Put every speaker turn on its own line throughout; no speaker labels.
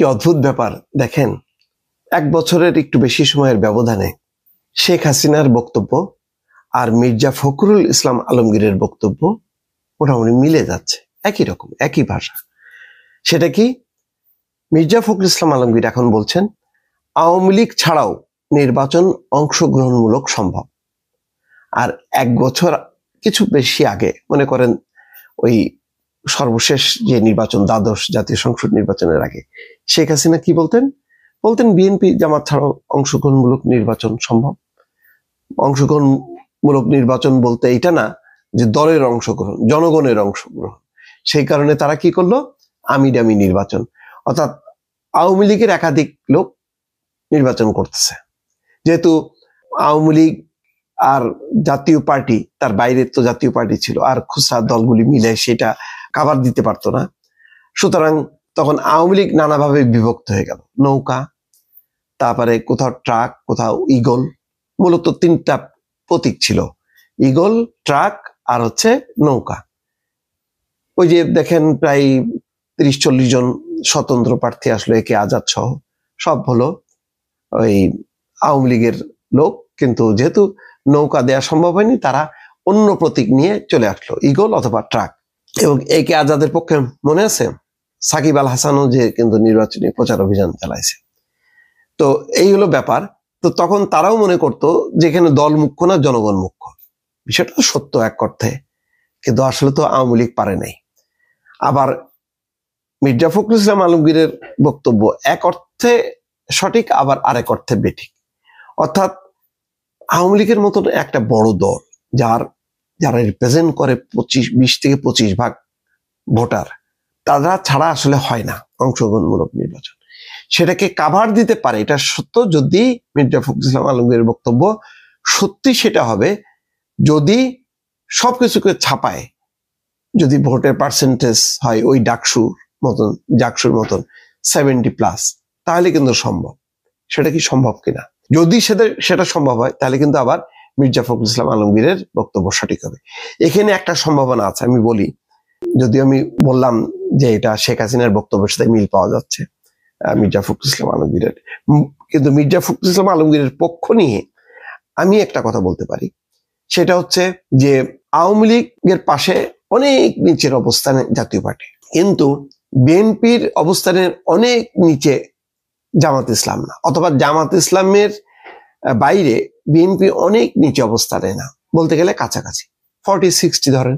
কি অদ্ভুত ব্যাপার দেখেন, 1 বছরের একটু বেশি সময়ের ব্যবধানে শেখ হাসিনার বক্তব্য আর মির্জা ফখরুল ইসলাম আলমগীরের বক্তব্য মোটামুটি মিলে যাচ্ছে, একই রকম, একই ভাষা। সেটা কি? মির্জা ফখরুল ইসলাম আলমগীর এখন বলছেন আওয়ামী লীগ ছাড়াও নির্বাচন অংশগ্রহণমূলক সম্ভব। আর 1 বছর কিছু বেশি আগে, মনে করেন ওই সর্বশেষ যে নির্বাচন, দ্বাদশ জাতীয় সংসদ নির্বাচনের আগে, শেখ হাসিনা কি বলতেন? বিএনপি জামাত ছাড়াও অংশগ্রহণমূলক নির্বাচন সম্ভব। অংশগ্রহণমূলক নির্বাচন বলতে এটা না যে দলের অংশগ্রহণ, জনগণের অংশগ্রহণ। সেই কারণে তারা কি করলো? আমিডামি নির্বাচন, অর্থাৎ আওয়ামী লীগের একাধিক লোক নির্বাচন করতেছে। যেহেতু আওয়ামী লীগ আর জাতীয় পার্টি, তার বাইরে তো জাতীয় পার্টি ছিল, আর খুচরা দলগুলি মিলে সেটা কাভার দিতে পারতো না, সুতরাং তখন আওয়ামী লীগ নানাভাবে বিভক্ত হয়ে গেল। নৌকা, তারপরে কোথাও ট্রাক, কোথাও ইগল, মূলত 3টা প্রতীক ছিল, ইগল, ট্রাক আর নৌকা। ওই যে দেখেন প্রায় 30-40 জন স্বতন্ত্র প্রার্থী আসলো, একে আজাদ সহ, সব হলো ওই আওয়ামী লীগের লোক। কিন্তু যেহেতু নৌকা দেয়া সম্ভব হয়নি, তারা অন্য প্রতীক নিয়ে চলে আসলো, ইগল অথবা ট্রাক। এবং একে আজাদের পক্ষে মনে আছে সাকিব আল হাসানও যে কিন্তু নির্বাচনী প্রচার অভিযান চালাইছে। তো এই হলো ব্যাপার। তো তখন তারাও মনে করতো যেখানে দল মুখ্য না, জনগণ মুখ্য। বিষয়টা সত্য এক অর্থে, কিন্তু আসলে তো আওয়ামী লীগ পারে নাই। আবার মির্জা ফখরুল ইসলাম আলমগীরের বক্তব্য এক অর্থে সঠিক, আবার আরেক অর্থে বেঠিক। অর্থাৎ আওয়ামী লীগের মতন একটা বড় দল, যারা রিপ্রেজেন্ট করে 20 থেকে 25 ভাগ ভোটার, তারা ছাড়া আসলে হয় না অংশগ্রহণমূলক নির্বাচন। সেটাকে কাভার দিতে পারে, এটা সত্য। যদি মির্জা ফখরুল ইসলাম আলমগীরের বক্তব্য সত্যি, সেটা হবে যদি সবকিছুকে ছাপায়, যদি ভোটের পার্সেন্টেজ হয় ওই জাকসুর মতন 70+, তাহলে কিন্তু সম্ভব। সেটা কি সম্ভব কিনা? যদি সেটা সম্ভব হয়, তাহলে কিন্তু আবার মির্জা ফখরুল ইসলাম আলমগীরের বক্তব্য সঠিক হবে। এখানে একটা সম্ভাবনা আছে, আমি বলি। যদিও আমি বললাম যে এটা শেখ হাসিনার বক্তব্যের সাথে মিল পাওয়া যাচ্ছে মির্জা ফখরুল ইসলাম আলমগীরের, কিন্তু মির্জা ফখরুল ইসলাম আলমগীরের পক্ষ নিয়ে আমি একটা কথা বলতে পারি। সেটা হচ্ছে যে আওয়ামী লীগের পাশে অনেক নিচের অবস্থানে জাতীয় পার্টি, কিন্তু বিএনপির অবস্থানের অনেক নিচে জামাত ইসলাম না, অথবা জামাত ইসলামের বাইরে বিএনপি অনেক নিচে অবস্থানে না, বলতে গেলে কাছাকাছি 40-60 ধরেন।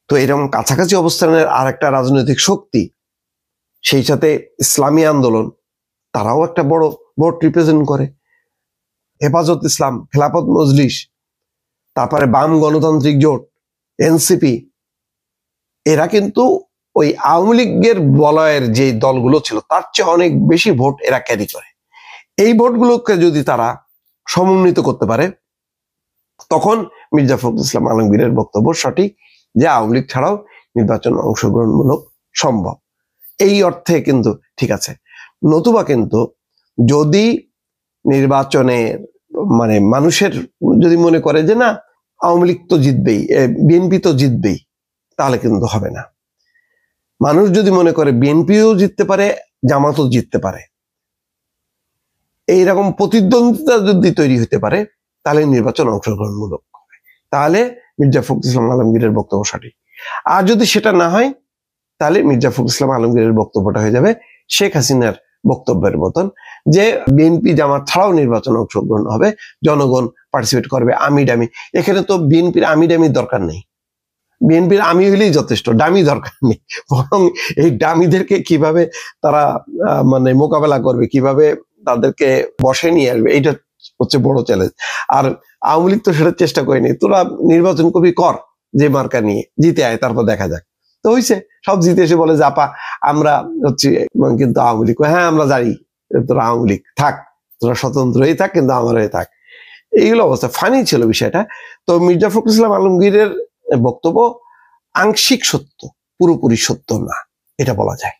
তো এরকম কাছাকাছি অবস্থানের আর একটা রাজনৈতিক শক্তি, সেই সাথে ইসলামী আন্দোলন, তারাও একটা বড় ভোট রিপ্রেজেন্ট করে। হেফাজত ইসলাম, খেলাফত মজলিস, তারপরে বাম গণতান্ত্রিক জোট, এনসিপি, এরা কিন্তু ওই আওয়ামী লীগের বলয়ের যে দলগুলো ছিল তার চেয়ে অনেক বেশি ভোট এরা ক্যারি করে। এই ভোটগুলোকে যদি তারা সমন্বিত করতে পারে, তখন মির্জা ফখরুল ইসলাম আলমগীরের বক্তব্য সঠিক যে আওয়ামী লীগ ছাড়াও নির্বাচন অংশগ্রহণমূলক সম্ভব। এই অর্থে কিন্তু ঠিক আছে। নতুবা কিন্তু যদি নির্বাচনের মানুষের যদি মনে করে যে না আওয়ামী লীগ তো জিতবেই, বিএনপি তো জিতবেই, তাহলে কিন্তু হবে না। মানুষ যদি মনে করে বিএনপিও জিততে পারে, জামাতও জিততে পারে, এইরকম প্রতিদ্বন্দ্বিতা যদি তৈরি হতে পারে, তাহলে নির্বাচন অংশগ্রহণমূলক হবে, তাহলে মির্জা ফখরুল ইসলাম আলমগীরের বক্তব্য সঠিক। আর যদি সেটা না হয়, তাহলে মির্জা ফখরুল ইসলাম আলমগীরের বক্তব্যটা হয়ে যাবে শেখ হাসিনার বক্তব্যের মতন, যে বিএনপি জামাত ছাড়াও নির্বাচন অংশগ্রহণ হবে, জনগণ পার্টিসিপেট করবে আমিডামি। এখানে তো বিএনপির আমিডামির দরকার নেই, বিএনপির আমি হলেই যথেষ্ট, ডামি দরকার নেই। বরং এই ডামিদেরকে কিভাবে তারা মোকাবেলা করবে, কিভাবে তাদেরকে বসে নিয়ে আসবে, এইটা হচ্ছে বড় চ্যালেঞ্জ। আর আওয়ামী লীগ তো সেটা চেষ্টা করেনি, তোরা নির্বাচন করবি কর, যে মার্কা নিয়ে জিতে আয়, তারপর দেখা যাক। তো হয়েছে, সব জিতে এসে বলে যে আপা আমরা কিন্তু আওয়ামী লীগ, হ্যাঁ আমরা জানি তোরা আওয়ামী লীগ, থাক তোরা স্বতন্ত্রই থাক, কিন্তু আমার হয়ে থাক। এইগুলো অবস্থা। ফানি ছিল বিষয়টা। তো মির্জা ফখরুল ইসলাম আলমগীরের বক্তব্য আংশিক সত্য, পুরোপুরি সত্য না, এটা বলা যায়।